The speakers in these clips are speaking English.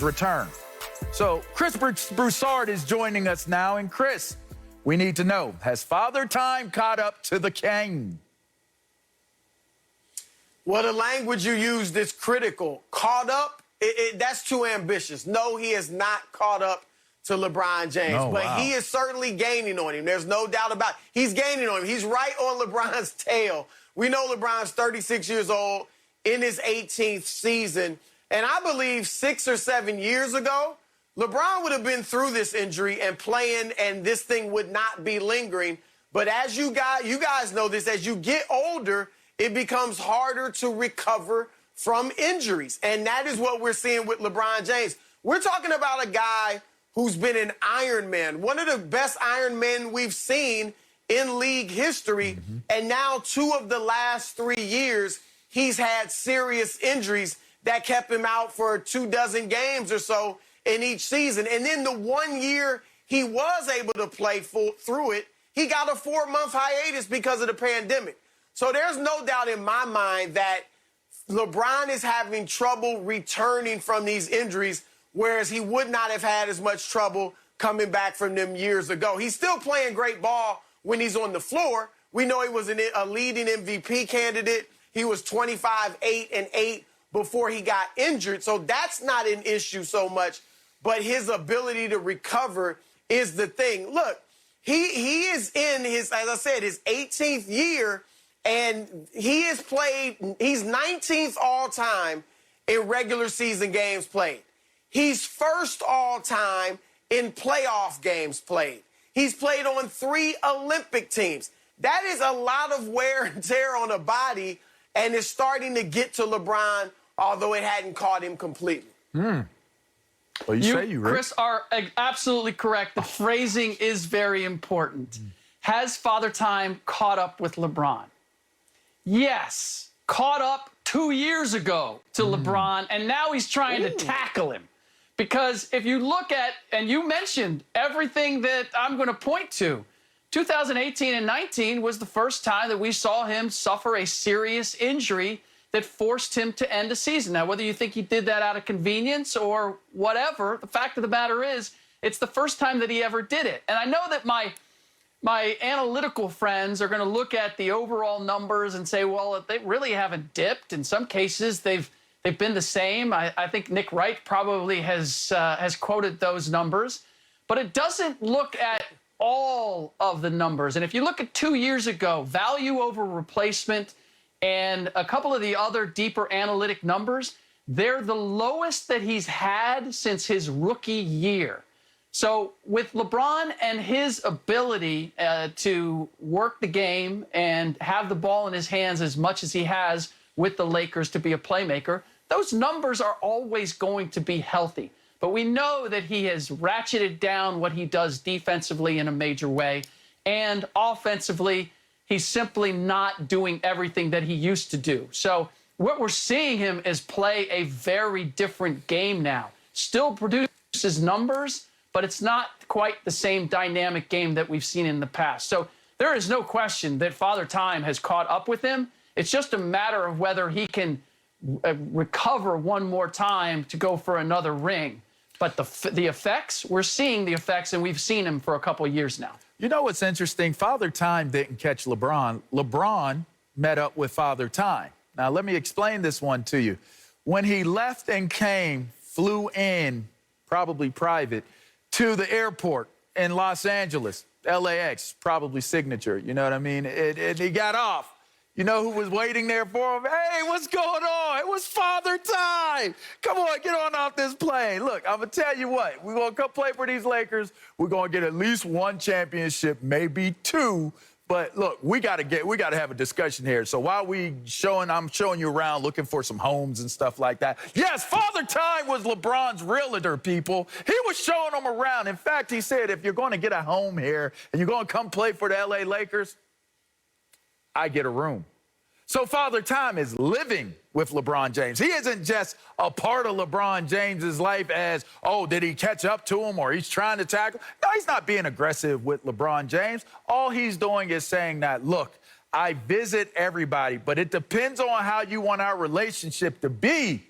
return. So Chris Broussard is joining us now. And Chris, we need to know, has Father Time caught up to the king? Well, the language you used is critical. Caught up, that's too ambitious. No, he is not caught up to LeBron James. Oh, but wow. he is certainly gaining on him. There's no doubt about it. He's gaining on him. He's right on LeBron's tail. We know LeBron's 36 years old in his 18th season. And I believe 6 or 7 years ago, LeBron would have been through this injury and playing, and this thing would not be lingering. But as you guys know this, as you get older, it becomes harder to recover from injuries. And that is what we're seeing with LeBron James. We're talking about a guy who's been an Iron Man, one of the best Iron Men we've seen in league history. And now 2 of the last 3 years, he's had serious injuries that kept him out for 24 games or so in each season. And then the 1 year he was able to play through it, he got a 4-month hiatus because of the pandemic. So there's no doubt in my mind that LeBron is having trouble returning from these injuries, whereas he would not have had as much trouble coming back from them years ago. He's still playing great ball when he's on the floor. We know he was a leading MVP candidate. He was 25-8-8 before he got injured. So that's not an issue so much, but his ability to recover is the thing. Look, he is in his, as I said, his 18th year, and he's 19th all-time in regular season games played. He's first all-time in playoff games played. He's played on 3 Olympic teams. That is a lot of wear and tear on a body, and it's starting to get to LeBron, although it hadn't caught him completely. Well, you Chris, are absolutely correct. The phrasing is very important. Has Father Time caught up with LeBron? Yes, caught up 2 years ago to LeBron, and now he's trying to tackle him. Because if you look at, and you mentioned everything that I'm going to point to, 2018 and 19 was the first time that we saw him suffer a serious injury that forced him to end a season. Now, whether you think he did that out of convenience or whatever, the fact of the matter is, it's the first time that he ever did it. And I know that my analytical friends are going to look at the overall numbers and say, well, they really haven't dipped. In some cases, they've been the same. I think Nick Wright probably has quoted those numbers. But it doesn't look at all of the numbers. And if you look at 2 years ago, value over replacement and a couple of the other deeper analytic numbers, they're the lowest that he's had since his rookie year. So with LeBron and his ability to work the game and have the ball in his hands as much as he has with the Lakers to be a playmaker, those numbers are always going to be healthy. But we know that he has ratcheted down what he does defensively in a major way. And offensively, he's simply not doing everything that he used to do. So what we're seeing him is play a very different game now. Still produces numbers, but it's not quite the same dynamic game that we've seen in the past. So there is no question that Father Time has caught up with him. It's just a matter of whether he can recover one more time to go for another ring. But the effects, we're seeing the effects, and we've seen them for a couple of years now. You know what's interesting? Father Time didn't catch LeBron. LeBron met up with Father Time. Now, let me explain this one to you. When he left and flew in, probably private, to the airport in Los Angeles, LAX, probably signature, you know what I mean? And he got off. You know who was waiting there for him? Hey, what's going on? It was Father Time. Come on, get on off this plane. Look, I'm going to tell you what. We're going to come play for these Lakers. We're going to get at least 1 championship, maybe 2. But look, we got to have a discussion here. So while I'm showing you around looking for some homes and stuff like that. Yes, Father Time was LeBron's realtor, people. He was showing them around. In fact, he said, if you're going to get a home here and you're going to come play for the LA Lakers, I get a room. So Father Time is living with LeBron James. He isn't just a part of LeBron James's life as, oh, did he catch up to him or he's trying to tackle? No, he's not being aggressive with LeBron James. All he's doing is saying that, look, I visit everybody, but it depends on how you want our relationship to be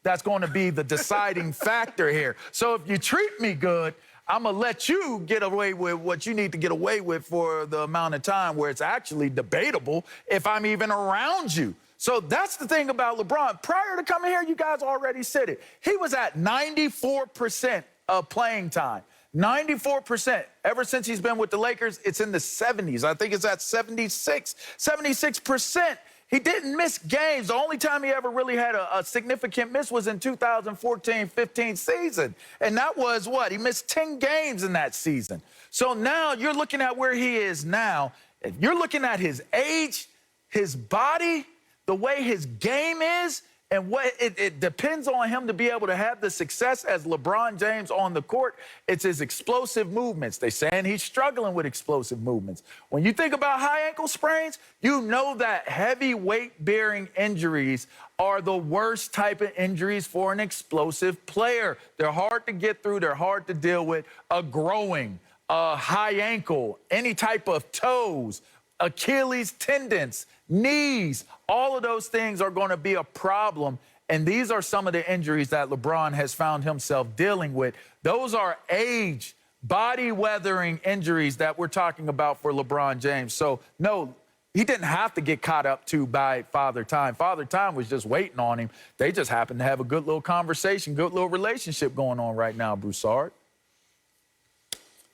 that's going to be the deciding factor here. So if you treat me good, I'm going to let you get away with what you need to get away with for the amount of time where it's actually debatable if I'm even around you. So that's the thing about LeBron. Prior to coming here, you guys already said it. He was at 94% of playing time. 94%. Ever since he's been with the Lakers, it's in the 70s. I think it's at 76%. He didn't miss games. The only time he ever really had a significant miss was in 2014-15 season. And that was what? He missed 10 games in that season. So now you're looking at where he is now. You're looking at his age, his body, the way his game is, and what it depends on him to be able to have the success as LeBron James on the court. It's his explosive movements. They're saying he's struggling with explosive movements. When you think about high ankle sprains, you know that heavy weight-bearing injuries are the worst type of injuries for an explosive player. They're hard to get through. They're hard to deal with. A growing, a high ankle, any type of toes, Achilles tendons, knees, all of those things are going to be a problem. And these are some of the injuries that LeBron has found himself dealing with. Those are age, body weathering injuries that we're talking about for LeBron James. So, no, he didn't have to get caught up to by Father Time. Father Time was just waiting on him. They just happened to have a good little conversation, good little relationship going on right now, Broussard.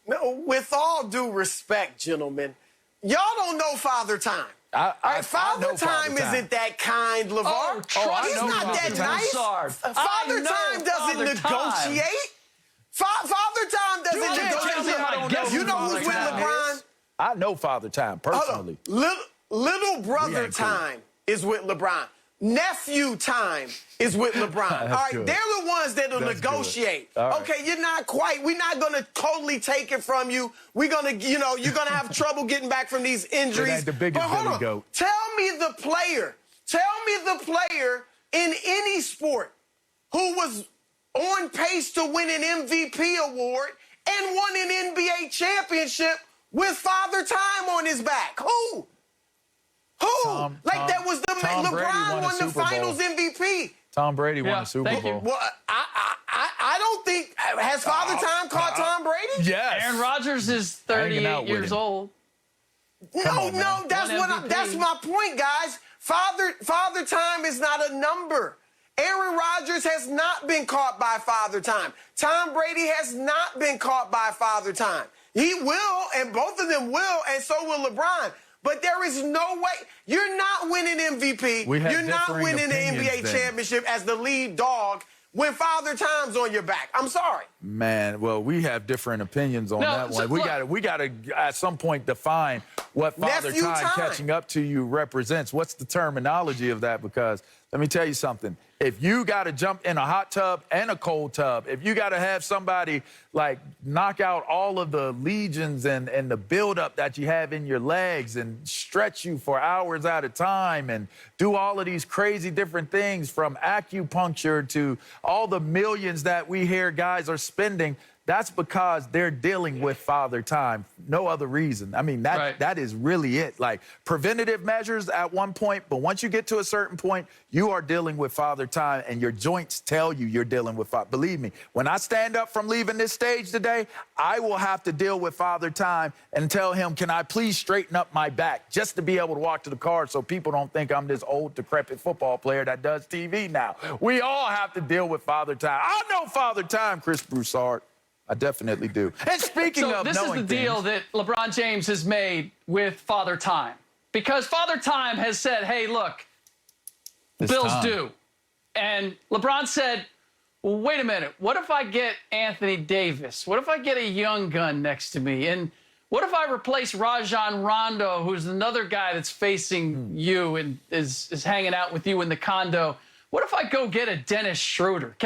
No, with all due respect, gentlemen, y'all don't know Father Time. Father Time isn't that kind, LeVar. He's not that nice. Father Time doesn't negotiate. Father Time doesn't negotiate. You know who's with LeBron? I know Father Time personally. Little brother Time is with LeBron. Nephew Time is with LeBron. All right, good. They're the ones that'll negotiate. Okay, you're not quite. We're not going to totally take it from you. We're going to, you're going to have trouble getting back from these injuries. It ain't the biggest Billy Goat. Tell me the player in any sport who was on pace to win an MVP award and won an NBA championship with Father Time on his back. Who? That was LeBron won the Finals MVP. Tom Brady won the Super Bowl. Well, I don't think has Father Time caught Tom Brady? Yes. Aaron Rodgers is 38 years old. No, that's my point, guys. Father Time is not a number. Aaron Rodgers has not been caught by Father Time. Tom Brady has not been caught by Father Time. He will, and both of them will, and so will LeBron. But there is no way. You're not winning MVP. You're not winning the NBA championship as the lead dog when Father Time's on your back. I'm sorry. Man, well, we have different opinions on that one. We got to at some point define what Father Time catching up to you represents. What's the terminology of that? Because let me tell you something. If you got to jump in a hot tub and a cold tub, if you got to have somebody like knock out all of the legions and the buildup that you have in your legs and stretch you for hours at a time and do all of these crazy different things from acupuncture to all the millions that we hear guys are spending, that's because they're dealing with Father Time. No other reason. I mean, that is really it. Like preventative measures at one point, but once you get to a certain point, you are dealing with Father Time and your joints tell you you're dealing with Father. Believe me, when I stand up from leaving this stage today, I will have to deal with Father Time and tell him, can I please straighten up my back just to be able to walk to the car so people don't think I'm this old, decrepit football player that does TV now. We all have to deal with Father Time. I know Father Time, Chris Broussard. I definitely do. And speaking of this is the deal that LeBron James has made with Father Time. Because Father Time has said, hey, look, bills due. And LeBron said, well, wait a minute. What if I get Anthony Davis? What if I get a young gun next to me? And what if I replace Rajon Rondo, who's another guy that's facing you and is hanging out with you in the condo? What if I go get a Dennis Schroeder?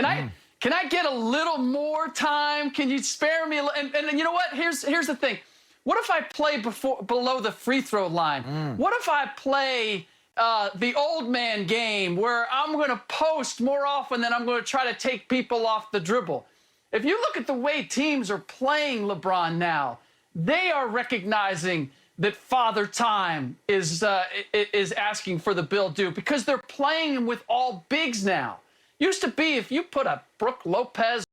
Can I get a little more time? Can you spare me? And you know what? Here's the thing. What if I play below the free throw line? What if I play the old man game where I'm going to post more often than I'm going to try to take people off the dribble? If you look at the way teams are playing LeBron now, they are recognizing that Father Time is asking for the bill due because they're playing him with all bigs now. Used to be if you put a Brooke Lopez